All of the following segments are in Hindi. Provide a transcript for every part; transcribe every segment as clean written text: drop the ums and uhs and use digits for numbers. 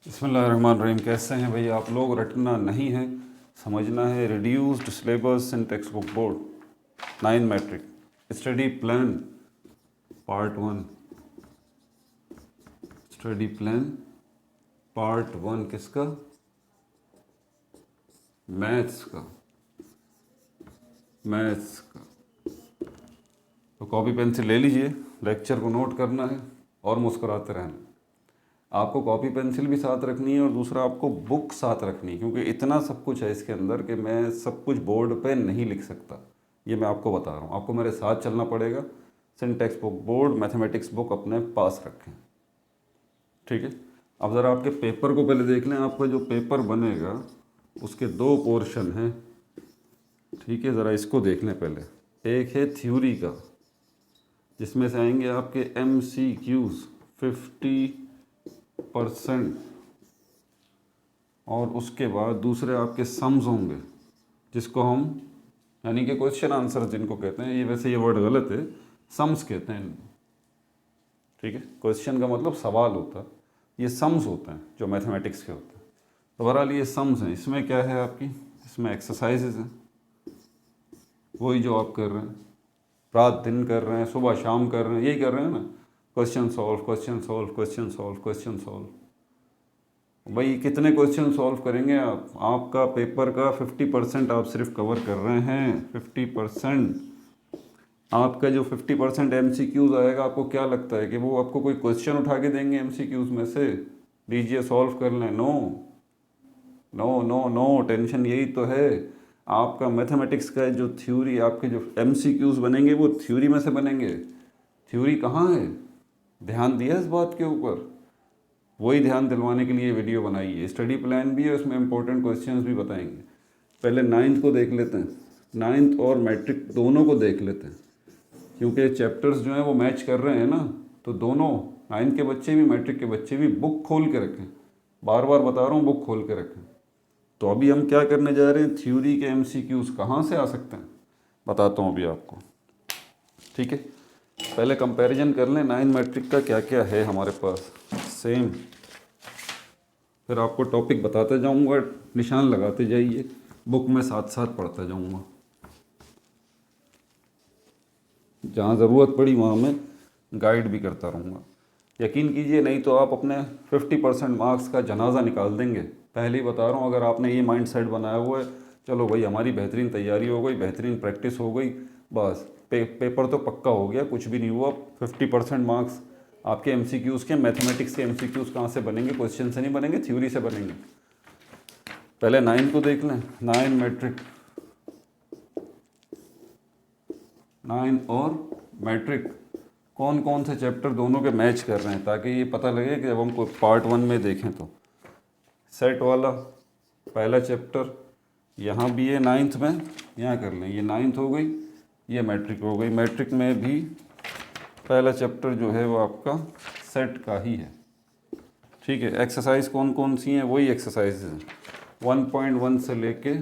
बिस्मिल्लाहिर्रहमानिर्रहीम। कैसे हैं भाई आप लोग? रटना नहीं है, समझना है। Reduced syllabus in textbook board 9 matric study plan part 1। Study plan part 1 किसका? मैथ्स का। मैथ्स का तो कॉपी पेंसिल ले लीजिए, लेक्चर को नोट करना है और मुस्कुराते रहना। आपको कॉपी पेंसिल भी साथ रखनी है और दूसरा आपको बुक साथ रखनी है, क्योंकि इतना सब कुछ है इसके अंदर कि मैं सब कुछ बोर्ड पे नहीं लिख सकता। ये मैं आपको बता रहा हूँ, आपको मेरे साथ चलना पड़ेगा। Syntax book board mathematics book अपने पास रखें, ठीक है। अब ज़रा आपके पेपर को पहले देख लें। आपका जो पेपर बनेगा उसके 2 पोर्शन हैं, ठीक है। ज़रा इसको देख लें पहले। एक है थ्योरी का, जिसमें से आएंगे आपके MCQs 50%, और उसके बाद दूसरे आपके सम्स होंगे, जिसको हम यानी कि क्वेश्चन आंसर जिनको कहते हैं। ये वैसे ये वर्ड गलत है, सम्स कहते हैं, ठीक है। क्वेश्चन का मतलब सवाल होता है, ये सम्स होते हैं जो मैथमेटिक्स के होते हैं। तो बहरहाल ये सम्स हैं। इसमें क्या है आपकी? इसमें एक्सरसाइजेज हैं, वही जो आप कर रहे हैं, रात दिन कर रहे हैं, सुबह शाम कर रहे हैं, यही कर रहे हैं ना। Question solve, question solve, question solve, question solve. भाई कितने क्वेश्चन सॉल्व करेंगे आप? आपका पेपर का 50% आप सिर्फ कवर कर रहे हैं। 50% आपका जो 50% MCQs आएगा, आपको क्या लगता है कि वो आपको कोई क्वेश्चन उठा के देंगे MCQs में से, लीजिए सॉल्व कर लें? No no no no, tension यही तो है। आपका मैथमेटिक्स का जो थ्योरी, आपके जो MCQs बनेंगे वो थ्योरी में से बनेंगे। थ्योरी कहाँ है? ध्यान दिया इस बात के ऊपर? वही ध्यान दिलवाने के लिए वीडियो बनाई है। स्टडी प्लान भी है, उसमें इंपॉर्टेंट क्वेश्चंस भी बताएंगे। पहले 9th को देख लेते हैं, 9th और मैट्रिक दोनों को देख लेते हैं, क्योंकि चैप्टर्स जो हैं वो मैच कर रहे हैं ना। तो दोनों 9th के बच्चे भी मैट्रिक के बच्चे भी बुक खोल के रखें। बार बार बता रहा हूँ, बुक खोल के रखें। तो अभी हम क्या करने जा रहे हैं? थ्योरी के MCQs कहाँ से आ सकते हैं बताता हूँ अभी आपको, ठीक है। पहले कंपैरिजन कर लें 9 मैट्रिक का क्या क्या है हमारे पास, सेम। फिर आपको टॉपिक बताते जाऊंगा, निशान लगाते जाइए, बुक में साथ साथ पढ़ता जाऊंगा। जहाँ ज़रूरत पड़ी वहाँ मैं गाइड भी करता रहूँगा। यकीन कीजिए, नहीं तो आप अपने 50% मार्क्स का जनाजा निकाल देंगे। पहले ही बता रहा हूँ, अगर आपने ये माइंड सेट बनाया हुआ है, चलो भाई हमारी बेहतरीन तैयारी हो गई, बेहतरीन प्रैक्टिस हो गई, बस पेपर तो पक्का हो गया, कुछ भी नहीं हुआ। 50% मार्क्स आपके MCQs के, मैथमेटिक्स के MCQs कहाँ से बनेंगे? क्वेश्चन से नहीं बनेंगे, थ्योरी से बनेंगे। पहले 9 को देख लें, 9 मैट्रिक। 9 और मैट्रिक कौन कौन से चैप्टर दोनों के मैच कर रहे हैं, ताकि ये पता लगे कि जब हम कोई पार्ट 1 में देखें तो। सेट वाला पहला चैप्टर यहाँ भी है 9th में, यहाँ कर लें। ये 9th हो गई, ये मैट्रिक हो गई। मैट्रिक में भी पहला चैप्टर जो है वो आपका सेट का ही है, ठीक है। एक्सरसाइज कौन कौन सी हैं? वही एक्सरसाइज हैं 1.1 से लेके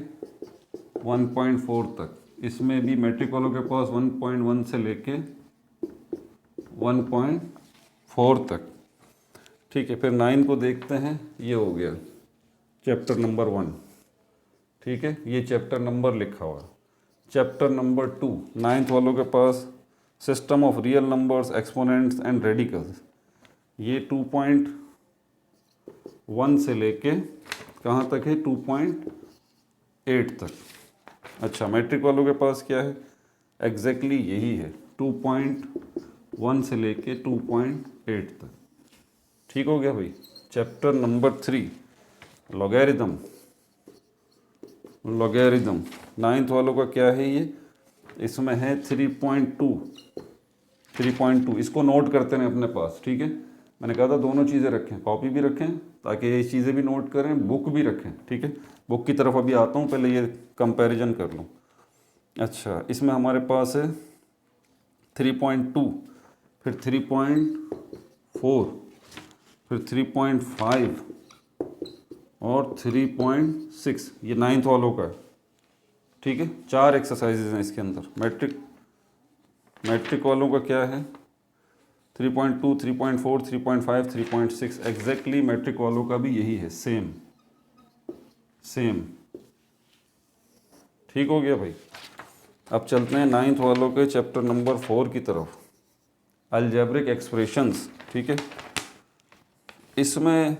1.4 तक। इसमें भी मैट्रिक वालों के पास 1.1 से लेके 1.4 तक, ठीक है। फिर 9 को देखते हैं, ये हो गया चैप्टर नंबर 1, ठीक है। ये चैप्टर नंबर लिखा हुआ। चैप्टर नंबर 2 9th वालों के पास system of real numbers, exponents and radicals. ये 2.1 से लेके कहाँ तक है? 2.8 तक। अच्छा, मैट्रिक वालों के पास क्या है? एग्जैक्टली यही है, 2.1 से लेके 2.8 तक, ठीक हो गया भाई। Chapter number 3 logarithm. Logarithm 9th वालों का क्या है? ये इसमें है 3.2। इसको नोट करते हैं अपने पास, ठीक है। मैंने कहा था दोनों चीज़ें रखें, कॉपी भी रखें ताकि ये चीज़ें भी नोट करें, बुक भी रखें, ठीक है। बुक की तरफ अभी आता हूँ, पहले ये कंपैरिजन कर लूँ। अच्छा, इसमें हमारे पास है 3.2, फिर 3.4, फिर 3.5 और 3.6। ये 9th वालों का है, ठीक है। 4 एक्सरसाइजेज हैं इसके अंदर। मैट्रिक वालों का क्या है? 3.2, 3.4, 3.5, 3.6 एग्जैक्टली मैट्रिक वालों का भी यही है, सेम सेम। ठीक हो गया भाई। अब चलते हैं 9th वालों के चैप्टर नंबर 4 की तरफ, अलजेब्रिक एक्सप्रेशंस। ठीक है, इसमें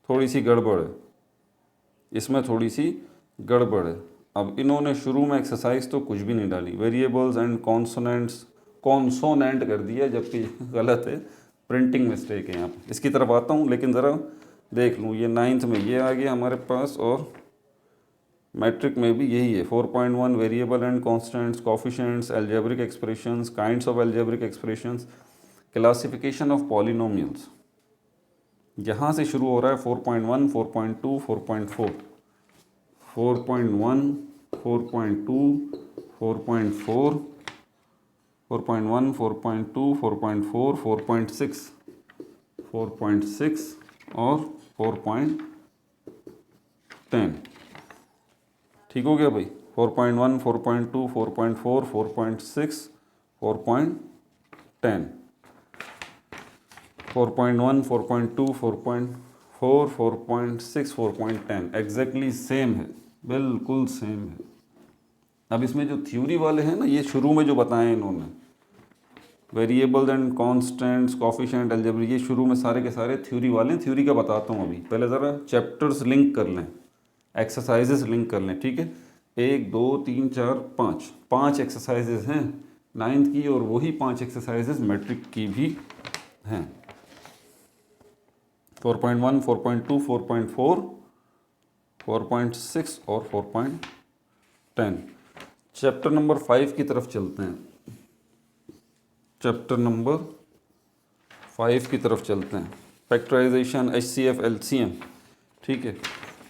थोड़ी सी गड़बड़ है, इसमें थोड़ी सी गड़बड़ है। अब इन्होंने शुरू में एक्सरसाइज तो कुछ भी नहीं डाली, वेरिएबल्स एंड कॉन्सोनेंट्स, कॉन्सोनेंट कर दिया, जबकि गलत है, प्रिंटिंग मिस्टेक है यहाँ पे। इसकी तरफ आता हूँ, लेकिन ज़रा देख लूँ, ये 9th में ये आ गया हमारे पास, और मैट्रिक में भी यही है। 4.1 variable and constants, coefficients, algebraic expressions, kinds of algebraic expressions, classification of polynomials. यहाँ से शुरू हो रहा है 4.1, 4.2, 4.4, 4.1, 4.2, 4.4, 4.1, 4.2, 4.4, 4.6, 4.6 और 4.10। ठीक हो गया भाई। 4.1, 4.2, 4.4, 4.6, 4.10, 4.1, 4.2, 4.4, 4.6, 4.10 एग्जैक्टली सेम है, बिल्कुल सेम है। अब इसमें जो थ्योरी वाले हैं ना, ये शुरू में जो बताए इन्होंने, variables and constants, coefficient, algebraic, ये शुरू में सारे के सारे थ्योरी वाले हैं। थ्योरी का बताता हूँ अभी, पहले ज़रा चैप्टर्स लिंक कर लें, एक्सरसाइजेस लिंक कर लें। ठीक है, 1, 2, 3, 4, 5 एक्सरसाइजेस हैं 9th की, और वही 5 एक्सरसाइजेस मैट्रिक की भी हैं। 4.1, 4.2, 4.4, 4.6 और 4.10। चैप्टर नंबर 5 की तरफ चलते हैं, चैप्टर नंबर 5 की तरफ चलते हैं, फैक्टराइजेशन, HCF, LCM। ठीक है,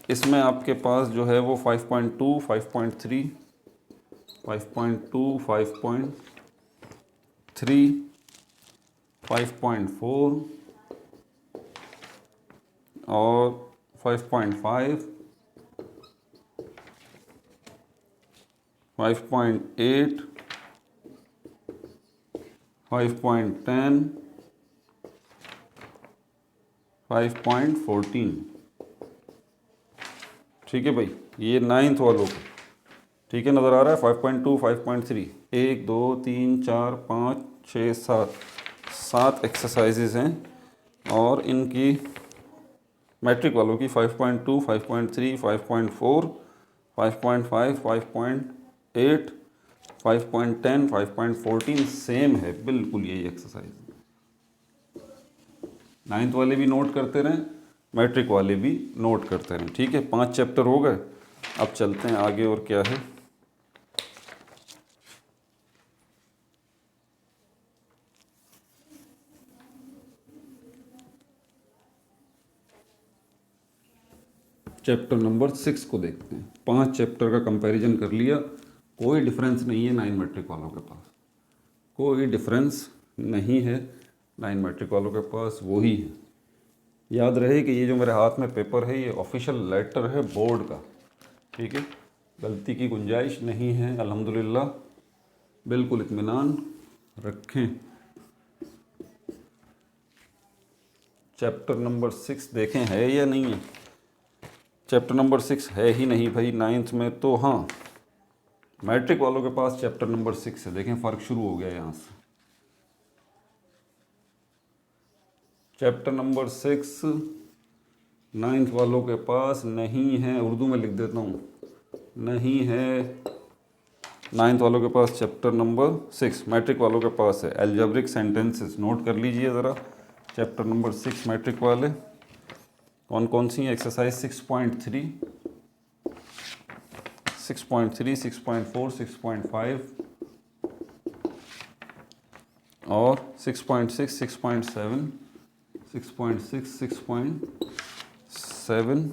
इसमें आपके पास जो है वो 5.2, 5.3, 5.2, 5.3, 5.4 और 5.5, 5.8, 5.10, 5.14। ठीक है भाई, ये 9th वालों को। ठीक है, नज़र आ रहा है 5.2, 5.3, 1, 2, 3, 4, 5, 6, 7 एक्सरसाइजेज हैं, और इनकी मैट्रिक वालों की 5.2, 5.3, 5.4, 5.5, 5.8, 5.10, 5.14 सेम है, बिल्कुल यही एक्सरसाइज। 9th वाले भी नोट करते रहें, मैट्रिक वाले भी नोट करते रहें। ठीक है, 5 चैप्टर हो गए। अब चलते हैं आगे, और क्या है। चैप्टर नंबर 6 को देखते हैं। 5 चैप्टर का कंपैरिजन कर लिया, कोई डिफरेंस नहीं है 9 मैट्रिक वालों के पास, कोई डिफरेंस नहीं है 9 मैट्रिक वालों के पास, वही है। याद रहे कि ये जो मेरे हाथ में पेपर है, ये ऑफिशियल लेटर है बोर्ड का। ठीक है, गलती की गुंजाइश नहीं है, अल्हम्दुलिल्लाह, बिल्कुल इत्मीनान रखें। चैप्टर नंबर 6 देखें है या नहीं है। चैप्टर नंबर 6 है ही नहीं भाई 9th में, तो हाँ, मैट्रिक वालों के पास चैप्टर नंबर 6 है। देखें, फ़र्क शुरू हो गया यहाँ से। चैप्टर नंबर 6 9th वालों के पास नहीं है, उर्दू में लिख देता हूँ, नहीं है 9th वालों के पास चैप्टर नंबर 6, मैट्रिक वालों के पास है। अलजेब्रिक सेंटेंसेस नोट कर लीजिए ज़रा, चैप्टर नंबर 6 मैट्रिक वाले कौन कौन सी हैं। एक्सरसाइज 6.3, 6.3, 6.4, 6.5 और 6.6, 6.7, 6.6, 6.7,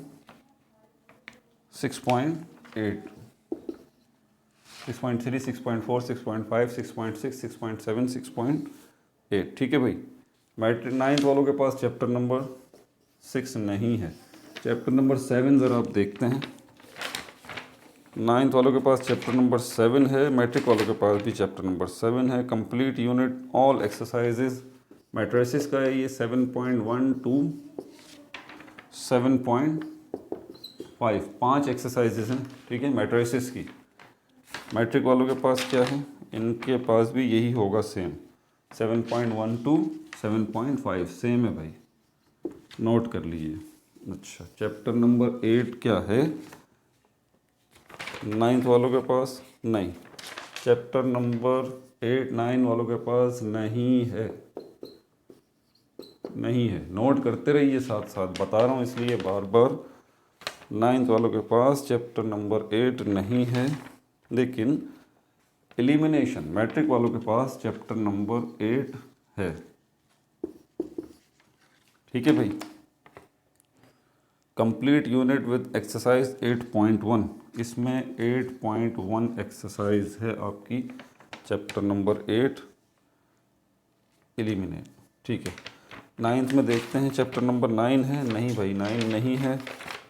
6.8, 6.3, 6.4, 6.5, 6.6, 6.7, 6.8। ठीक है भाई, मैट्रिक 9th वालों के पास चैप्टर नंबर 6 नहीं है। चैप्टर नंबर 7 ज़रा आप देखते हैं। 9th वालों के पास चैप्टर नंबर 7 है, मैट्रिक वालों के पास भी चैप्टर नंबर 7 है। Complete unit, all exercises matrices का है ये 7.1 to 7.5, 5 एक्सरसाइजेस हैं, ठीक है, मैट्रिसेस की। मैट्रिक वालों के पास क्या है, इनके पास भी यही होगा सेम, 7.1 to 7.5 सेम है भाई, नोट कर लीजिए। अच्छा, चैप्टर नंबर 8 क्या है, 9th वालों के पास नहीं, चैप्टर नंबर 8 9 वालों के पास नहीं है, नहीं है, नोट करते रहिए साथ साथ, बता रहा हूँ इसलिए बार बार। 9th वालों के पास चैप्टर नंबर 8 नहीं है, लेकिन एलिमिनेशन मैट्रिक वालों के पास चैप्टर नंबर 8 है, ठीक है भाई। कंप्लीट यूनिट विद एक्सरसाइज 8.1, इसमें 8.1 एक्सरसाइज है आपकी, चैप्टर नंबर 8 एलिमिनेट, ठीक है। 9th में देखते हैं चैप्टर नंबर 9 है, नहीं भाई 9 नहीं है।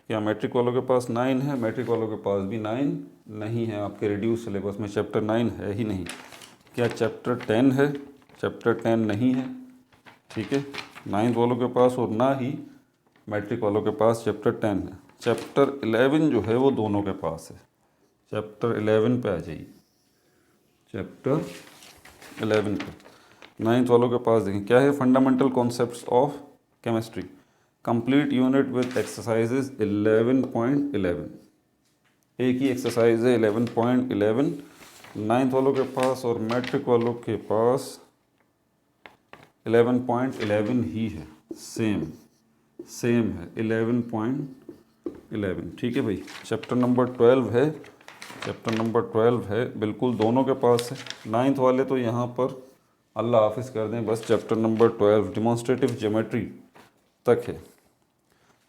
क्या मैट्रिक वालों के पास 9 है, मैट्रिक वालों के पास भी 9 नहीं है, आपके रिड्यूस सिलेबस में चैप्टर 9 है ही नहीं। क्या चैप्टर 10 है, चैप्टर 10 नहीं है, ठीक है, 9th वालों के पास, और ना ही मैट्रिक वालों के पास चैप्टर 10 है। चैप्टर 11 जो है वो दोनों के पास है, चैप्टर 11 पे आ जाइए, चैप्टर 11 पे 9th वालों के पास देखें क्या है, fundamental concepts of chemistry, complete unit with exercises 11.11, एक ही एक्सरसाइज है 11.11 9th वालों के पास, और मैट्रिक वालों के पास 11.11 ही है, सेम है 11.11, ठीक है भाई। चैप्टर नंबर 12 है, चैप्टर नंबर 12 है, बिल्कुल दोनों के पास है। 9th वाले तो यहाँ पर अल्लाह हाफिज़ कर दें, बस चैप्टर नंबर 12 डिमॉन्स्ट्रेटिव ज्योमेट्री तक है।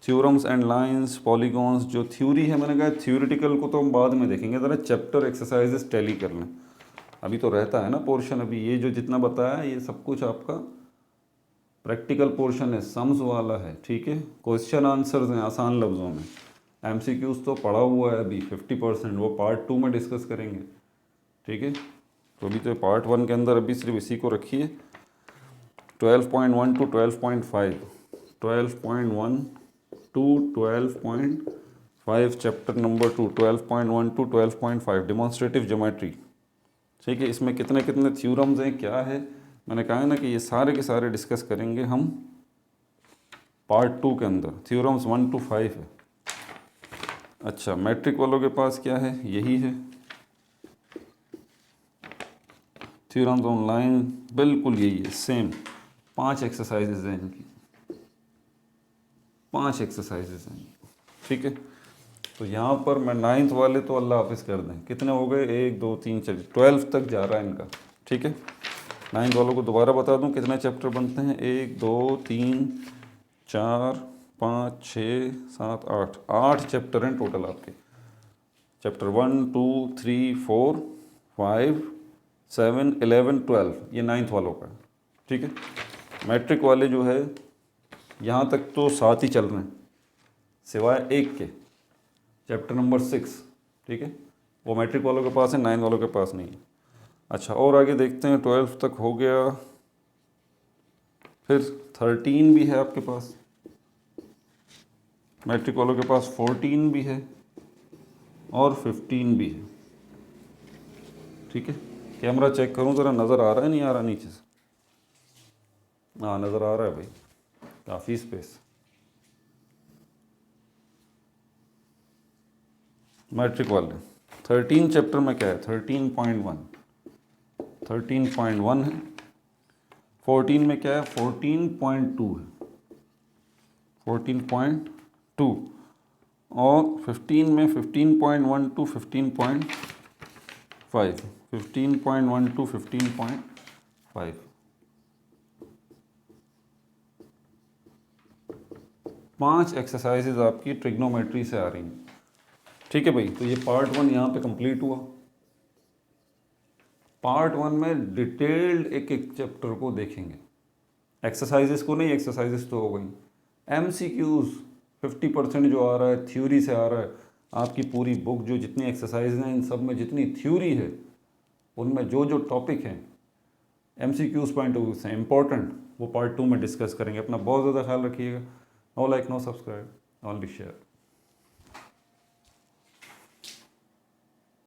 थ्योरम्स एंड लाइंस, पॉलीगॉन्स, जो थ्योरी है, मैंने कहा थ्योरेटिकल को तो हम बाद में देखेंगे, ज़रा चैप्टर एक्सरसाइजेस टैली कर लें, अभी तो रहता है ना पोर्शन, अभी ये जो जितना बताया ये सब कुछ आपका प्रैक्टिकल पोर्शन है, सम्स वाला है, ठीक है। क्वेश्चन आंसर्स हैं आसान लफ्ज़ों में, MCQs तो पढ़ा हुआ है अभी 50%, वो पार्ट 2 में डिस्कस करेंगे, ठीक है। तो अभी तो पार्ट 1 के अंदर अभी सिर्फ इसी को रखिए। 12.1 to 12.5, 12.1 to 12.5 chapter number 2, 12.1 to 12.5 demonstrative geometry, ठीक है। इसमें कितने कितने थ्योरम्स हैं, क्या है, मैंने कहा है ना कि ये सारे के सारे डिस्कस करेंगे हम पार्ट 2 के अंदर, थ्योरम्स 1 to 5 है। अच्छा, मैट्रिक वालों के पास क्या है, यही है, थ्योरम्स ऑन लाइन, बिल्कुल यही है, सेम 5 एक्सरसाइजेज हैं इनकी, 5 एक्सरसाइजेज हैं, ठीक है। तो यहाँ पर मैं 9th वाले तो अल्लाह हाफिज़ कर दें, कितने हो गए, 1 2 3 4 12 तक जा रहा है इनका, ठीक है। 9th वालों को दोबारा बता दूँ कितने चैप्टर बनते हैं, 1 2 3 4 5 6 7 8 चैप्टर हैं टोटल आपके, चैप्टर 1 2 3 4 5 7 11 12, ये 9th वालों का, ठीक है। मैट्रिक वाले जो है यहाँ तक तो 7 ही चल रहे हैं, सिवाय एक के, चैप्टर नंबर 6, ठीक है, वो मैट्रिक वालों के पास है, 9 वालों के पास नहीं है। अच्छा, और आगे देखते हैं, 12 तक हो गया, फिर 13 भी है आपके पास, मैट्रिक वालों के पास 14 भी है और 15 भी है, ठीक है। कैमरा चेक करूं ज़रा, नज़र आ रहा है नहीं आ रहा नीचे से, हाँ नज़र आ रहा है भाई, काफ़ी स्पेस। मैट्रिक वाले 13 चैप्टर में क्या है, 13.1 है, 14 में क्या है, 14.2 है, 14.2, और 15 में 15.1 to 15.5, 15.1 to 15.5, पांच एक्सरसाइजेज आपकी ट्रिग्नोमेट्री से आ रही हैं, ठीक है भाई। तो ये पार्ट 1 यहाँ पे कंप्लीट हुआ। पार्ट 1 में डिटेल्ड एक एक चैप्टर को देखेंगे, एक्सरसाइजेस को नहीं, एक्सरसाइजेस तो हो गई, MCQs 50% जो आ रहा है थ्योरी से आ रहा है, आपकी पूरी बुक जो जितनी एक्सरसाइज हैं इन सब में जितनी थ्योरी है, उनमें जो जो टॉपिक हैं MCQs पॉइंट ऑफ व्यू से इम्पोर्टेंट वो पार्ट 2 में डिस्कस करेंगे। अपना बहुत ज़्यादा ख्याल रखिएगा। No like no subscribe, only share.